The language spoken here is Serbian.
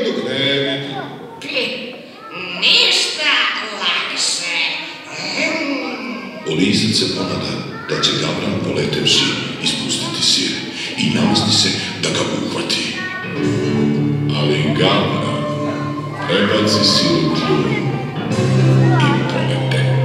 dok ne vidi. Ništa lakše. Olisac se ponada da će Gavran poletevši ispustiti sir i namesti se da ga uhvati. Ali Gavran prebaci sir u kljun i polete.